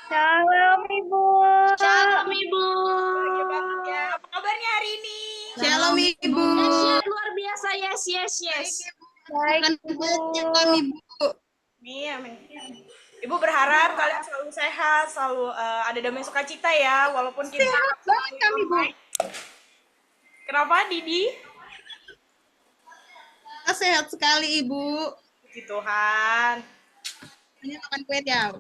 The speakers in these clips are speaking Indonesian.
Shalom Ibu. Shalom Ibu. Bahagia banget ya. Apa kabarnya hari ini? Shalom Ibu. Dahsyat luar biasa, yes. Baik Makan Ibu. shalom Ibu. Nih, amin. Ibu berharap kalian selalu sehat, selalu ada damai sukacita ya, walaupun kita Sehat banget kami Bu. Kenapa, Didi? Kita sehat sekali Ibu. Puji Tuhan. Ini makan kue ya.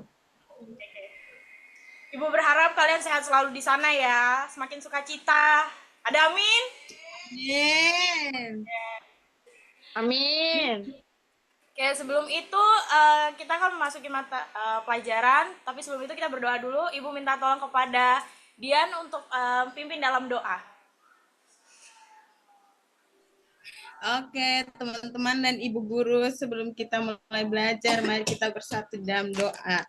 Ibu berharap kalian sehat selalu di sana ya, semakin sukacita. Ada amin? Amin. Amin. Oke, sebelum itu kita akan memasuki mata pelajaran, tapi sebelum itu kita berdoa dulu. Ibu minta tolong kepada Dian untuk pimpin dalam doa. Oke, teman-teman dan Ibu guru, sebelum kita mulai belajar, mari kita bersatu dalam doa.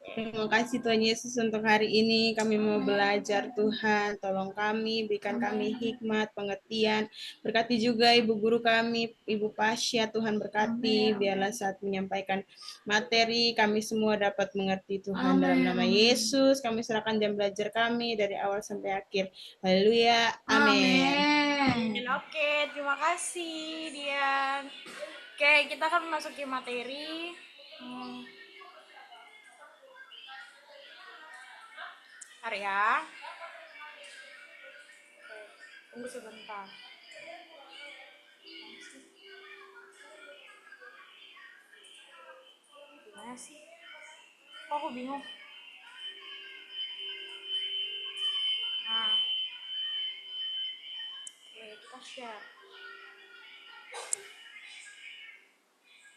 Terima kasih Tuhan Yesus untuk hari ini kami mau belajar Tuhan. Tolong kami, berikan kami hikmat, pengertian. Berkati juga Ibu guru kami, Ibu Pasya, Tuhan berkati. Biarlah saat menyampaikan materi kami semua dapat mengerti Tuhan. Dalam nama Yesus kami serahkan jam belajar kami dari awal sampai akhir. Haleluya. Amin. Oke, terima kasih Dian. Oke, kita akan memasuki materi. Bentar ya. Tunggu sebentar. Gimana sih? Kok aku bingung? Nah. Oke, kita share.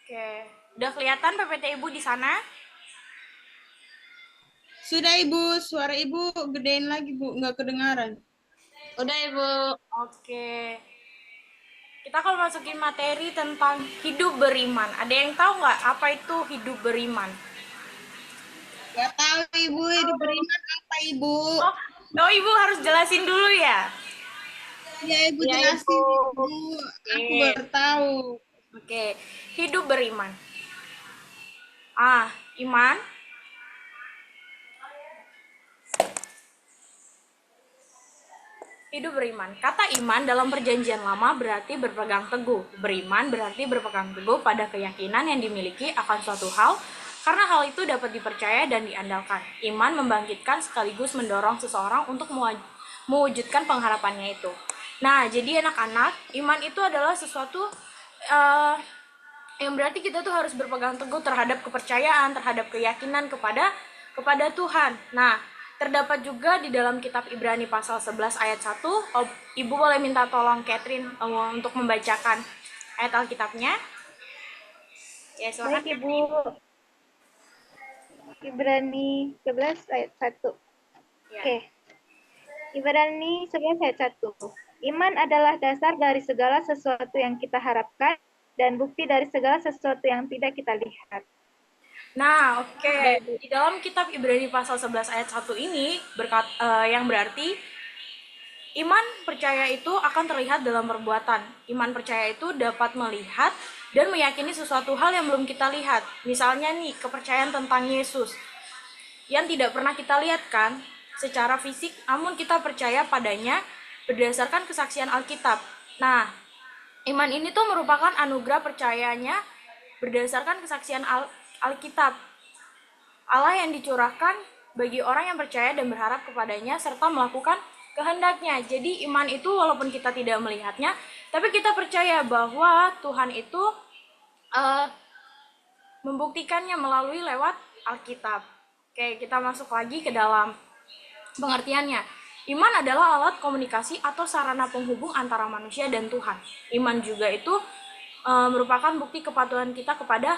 Oke, udah kelihatan PPT Ibu di sana? Sudah Ibu, suara Ibu gedein lagi Bu, nggak kedengaran. Udah Ibu. Oke. Kita akan masukin materi tentang hidup beriman. Ada yang tahu nggak apa itu hidup beriman? Gak tahu Ibu, hidup beriman apa Ibu? Oh, Ibu harus jelasin dulu ya? Ya Ibu Ya, jelasin Ibu. Ibu, aku baru tahu. Oke, hidup beriman. Iman. Hidup beriman. Kata iman dalam perjanjian lama berarti berpegang teguh. Beriman berarti berpegang teguh pada keyakinan yang dimiliki akan suatu hal, karena hal itu dapat dipercaya dan diandalkan. Iman membangkitkan sekaligus mendorong seseorang untuk mewujudkan pengharapannya itu. Nah, jadi anak-anak, iman itu adalah sesuatu yang berarti kita tuh harus berpegang teguh terhadap kepercayaan, terhadap keyakinan kepada Tuhan. Nah, terdapat juga di dalam kitab Ibrani pasal 11 ayat 1. Ibu boleh minta tolong Catherine untuk membacakan ayat Alkitabnya. Ya, silakan. Baik Ibu. Ibrani 11 ayat 1. Ya. Oke. Ibrani 11 ayat 1. Iman adalah dasar dari segala sesuatu yang kita harapkan dan bukti dari segala sesuatu yang tidak kita lihat. Nah, oke. Di dalam kitab Ibrani pasal 11 ayat 1 ini yang berarti iman percaya itu akan terlihat dalam perbuatan. Iman percaya itu dapat melihat dan meyakini sesuatu hal yang belum kita lihat. Misalnya nih, kepercayaan tentang Yesus yang tidak pernah kita lihat kan secara fisik, namun kita percaya padanya berdasarkan kesaksian Alkitab. Nah, iman ini tuh merupakan anugerah percayanya berdasarkan kesaksian Alkitab. Allah yang dicurahkan bagi orang yang percaya dan berharap kepadanya serta melakukan kehendaknya. Jadi iman itu walaupun kita tidak melihatnya, tapi kita percaya bahwa Tuhan itu membuktikannya melalui lewat Alkitab. Oke, kita masuk lagi ke dalam pengertiannya. Iman adalah alat komunikasi atau sarana penghubung antara manusia dan Tuhan. Iman juga itu merupakan bukti kepatuhan kita kepada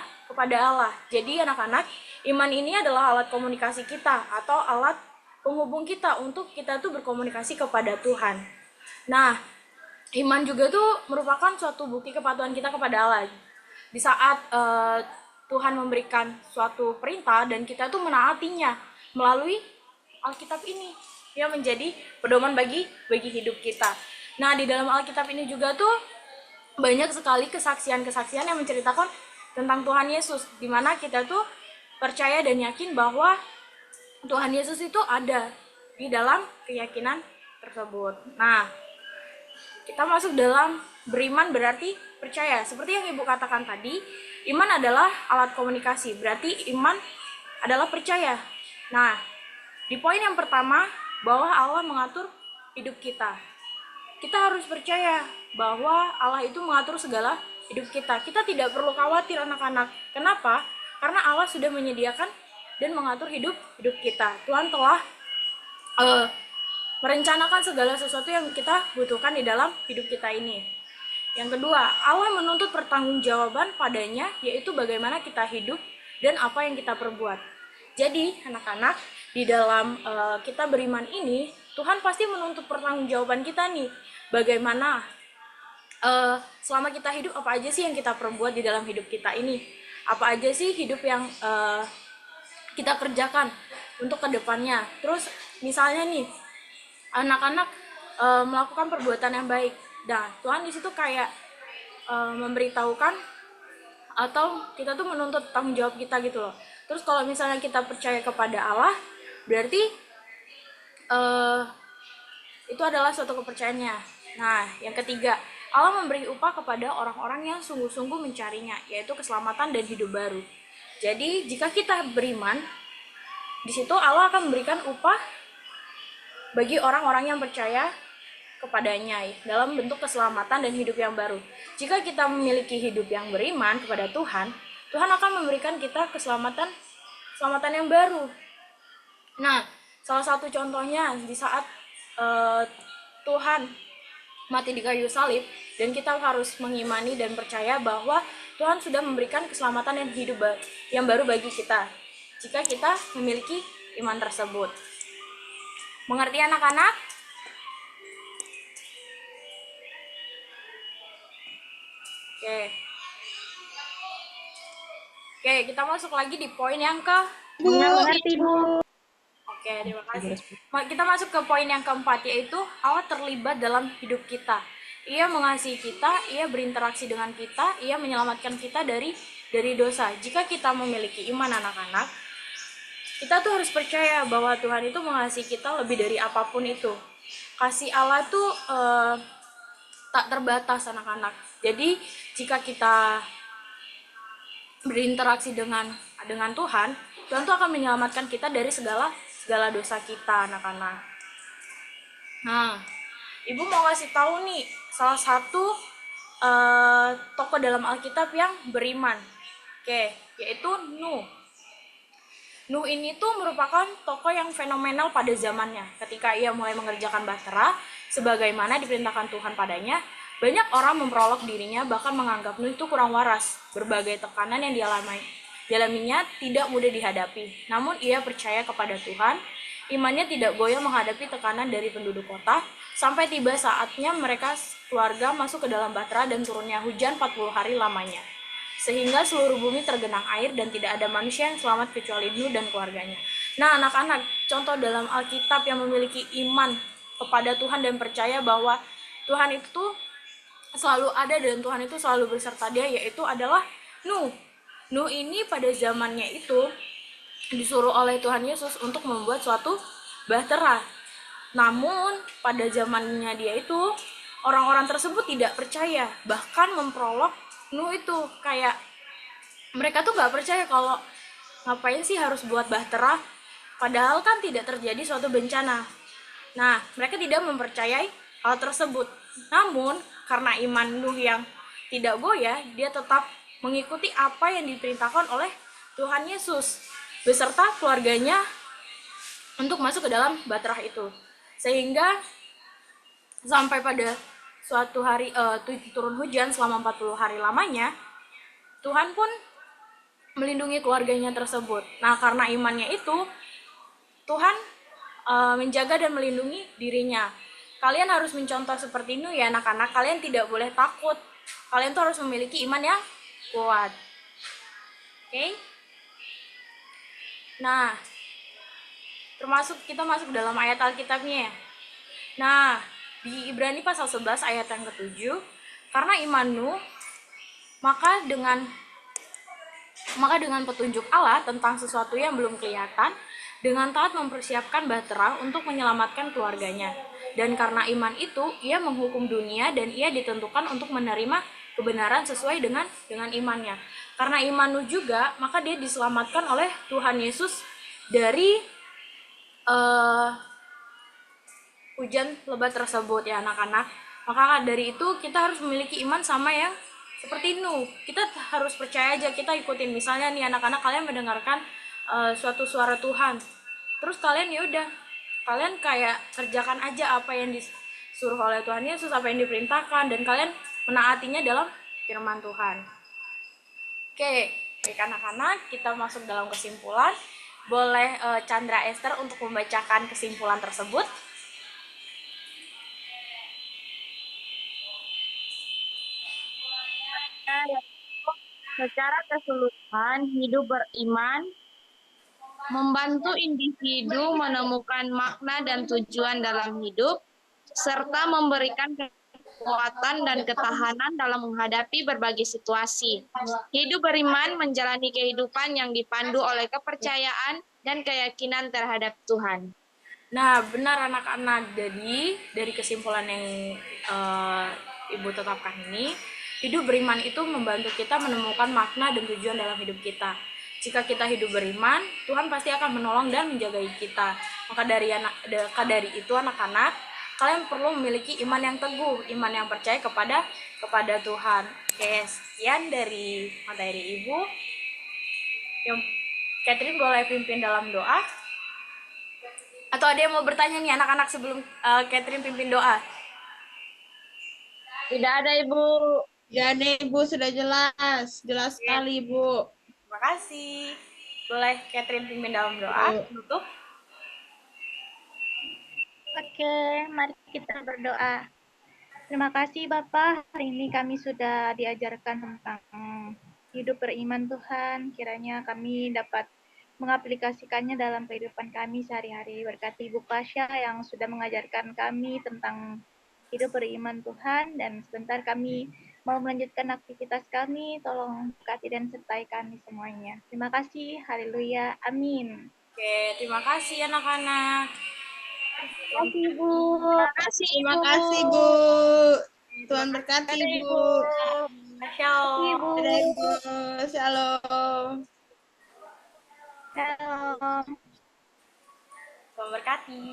Allah. Jadi anak-anak, iman ini adalah alat komunikasi kita atau alat penghubung kita untuk kita tuh berkomunikasi kepada Tuhan. Nah, iman juga tuh merupakan suatu bukti kepatuhan kita kepada Allah. Di saat Tuhan memberikan suatu perintah dan kita tuh menaatinya melalui Alkitab ini yang menjadi pedoman bagi hidup kita. Nah, di dalam Alkitab ini juga tuh banyak sekali kesaksian-kesaksian yang menceritakan tentang Tuhan Yesus, di mana kita tuh percaya dan yakin bahwa Tuhan Yesus itu ada di dalam keyakinan tersebut. Nah, kita masuk dalam beriman berarti percaya. Seperti yang Ibu katakan tadi, iman adalah alat komunikasi. Berarti iman adalah percaya. Nah, di poin yang pertama, bahwa Allah mengatur hidup kita. Kita harus percaya bahwa Allah itu mengatur segala hidup kita. Kita tidak perlu khawatir anak-anak. Kenapa? Karena Allah sudah menyediakan dan mengatur hidup kita. Tuhan telah merencanakan segala sesuatu yang kita butuhkan di dalam hidup kita ini. Yang kedua, Allah menuntut pertanggungjawaban padanya, yaitu bagaimana kita hidup dan apa yang kita perbuat. Jadi, anak-anak, di dalam kita beriman ini, Tuhan pasti menuntut pertanggungjawaban kita nih. Bagaimana selama kita hidup, apa aja sih yang kita perbuat di dalam hidup kita ini? Apa aja sih hidup yang kita kerjakan untuk kedepannya? Terus, misalnya nih, anak-anak melakukan perbuatan yang baik. Nah, Tuhan di situ kayak memberitahukan atau kita tuh menuntut tanggung jawab kita gitu loh. Terus kalau misalnya kita percaya kepada Allah, berarti itu adalah suatu kepercayaannya. Nah, yang ketiga, Allah memberi upah kepada orang-orang yang sungguh-sungguh mencarinya, yaitu keselamatan dan hidup baru. Jadi, jika kita beriman, di situ Allah akan memberikan upah bagi orang-orang yang percaya kepadanya dalam bentuk keselamatan dan hidup yang baru. Jika kita memiliki hidup yang beriman kepada Tuhan, Tuhan akan memberikan kita keselamatan yang baru. Nah, salah satu contohnya di saat Tuhan mati di kayu salib, dan kita harus mengimani dan percaya bahwa Tuhan sudah memberikan keselamatan dan hidup yang baru bagi kita jika kita memiliki iman tersebut. Mengerti anak-anak? Oke, kita masuk lagi di poin yang Mengerti, Bu. Oke, terima kasih. Kita masuk ke poin yang keempat, yaitu Allah terlibat dalam hidup kita. Ia mengasihi kita, ia berinteraksi dengan kita, ia menyelamatkan kita dari dosa. Jika kita memiliki iman anak-anak, kita tuh harus percaya bahwa Tuhan itu mengasihi kita lebih dari apapun itu. Kasih Allah tuh tak terbatas anak-anak. Jadi jika kita berinteraksi dengan Tuhan, Tuhan tuh akan menyelamatkan kita dari segala dosa kita anak-anak. Nah, Ibu mau kasih tahu nih salah satu tokoh dalam Alkitab yang beriman. Oke, yaitu Nuh. Nuh ini tuh merupakan tokoh yang fenomenal pada zamannya. Ketika ia mulai mengerjakan bahtera sebagaimana diperintahkan Tuhan padanya, banyak orang memperolok dirinya, bahkan menganggap Nuh itu kurang waras. Berbagai tekanan yang dialaminya tidak mudah dihadapi. Namun ia percaya kepada Tuhan, imannya tidak goyah menghadapi tekanan dari penduduk kota, sampai tiba saatnya mereka keluarga masuk ke dalam bahtera dan turunnya hujan 40 hari lamanya. Sehingga seluruh bumi tergenang air dan tidak ada manusia yang selamat kecuali Nuh dan keluarganya. Nah, anak-anak, contoh dalam Alkitab yang memiliki iman kepada Tuhan dan percaya bahwa Tuhan itu selalu ada dan Tuhan itu selalu beserta dia, yaitu adalah Nuh. Nuh ini pada zamannya itu disuruh oleh Tuhan Yesus untuk membuat suatu bahtera. Namun pada zamannya dia itu orang-orang tersebut tidak percaya, bahkan memperolok Nuh itu kayak mereka tuh nggak percaya kalau ngapain sih harus buat bahtera, padahal kan tidak terjadi suatu bencana. Nah, mereka tidak mempercayai hal tersebut. Namun karena iman Nuh yang tidak goyah, dia tetap mengikuti apa yang diperintahkan oleh Tuhan Yesus beserta keluarganya untuk masuk ke dalam bahtera itu. Sehingga sampai pada suatu hari turun hujan selama 40 hari lamanya, Tuhan pun melindungi keluarganya tersebut. Nah, karena imannya itu, Tuhan menjaga dan melindungi dirinya. Kalian harus mencontoh seperti Nuh ya anak-anak. Kalian tidak boleh takut. Kalian tuh harus memiliki iman yang kuat. Oke? Nah, kita masuk dalam ayat Alkitabnya. Nah, di Ibrani pasal 11 ayat yang ke-7, karena iman Nuh, maka dengan petunjuk Allah tentang sesuatu yang belum kelihatan dengan taat mempersiapkan bahtera untuk menyelamatkan keluarganya. Dan karena iman itu, ia menghukum dunia dan ia ditentukan untuk menerima kebenaran sesuai dengan imannya. Karena iman Nuh juga, maka dia diselamatkan oleh Tuhan Yesus dari hujan lebat tersebut ya anak-anak. Maka dari itu kita harus memiliki iman sama yang seperti Nuh. Kita harus percaya aja, kita ikutin. Misalnya nih anak-anak, kalian mendengarkan suatu suara Tuhan. Terus kalian ya udah, kalian kayak kerjakan aja apa yang disuruh oleh Tuhan Yesus, apa yang diperintahkan, dan kalian menaatinya dalam firman Tuhan. Oke, baik anak-anak, kita masuk dalam kesimpulan. Boleh Chandra Esther untuk membacakan kesimpulan tersebut. Secara keseluruhan, hidup beriman membantu individu menemukan makna dan tujuan dalam hidup, serta memberikan kekuatan dan ketahanan dalam menghadapi berbagai situasi. Hidup beriman menjalani kehidupan yang dipandu oleh kepercayaan dan keyakinan terhadap Tuhan. Nah, benar anak-anak. Jadi, dari kesimpulan yang Ibu tetapkan ini, hidup beriman itu membantu kita menemukan makna dan tujuan dalam hidup kita. Jika kita hidup beriman, Tuhan pasti akan menolong dan menjaga kita. Maka dari itu anak-anak, kalian perlu memiliki iman yang teguh, iman yang percaya kepada Tuhan. Oke, sekian dari materi Ibu. Yang Catherine boleh pimpin dalam doa. Atau ada yang mau bertanya nih anak-anak sebelum Catherine pimpin doa? Tidak ada, Ibu. Jadi Ibu sudah jelas sekali Ibu. Terima kasih. Boleh Catherine pimpin dalam doa tutup. Oke, mari kita berdoa. Terima kasih Bapak, hari ini kami sudah diajarkan tentang hidup beriman Tuhan. Kiranya kami dapat mengaplikasikannya dalam kehidupan kami sehari-hari. Berkati Ibu Pasha yang sudah mengajarkan kami tentang hidup beriman Tuhan, dan sebentar kami mau melanjutkan aktivitas kami. Tolong berkati dan sertai kami semuanya. Terima kasih. Haleluya. Amin. Oke, terima kasih anak-anak. Terima kasih Ibu. Terima kasih Bu. Tuhan berkati Bu. Shalom. Dadah Ibu. Shalom. Shalom. Tuhan berkati.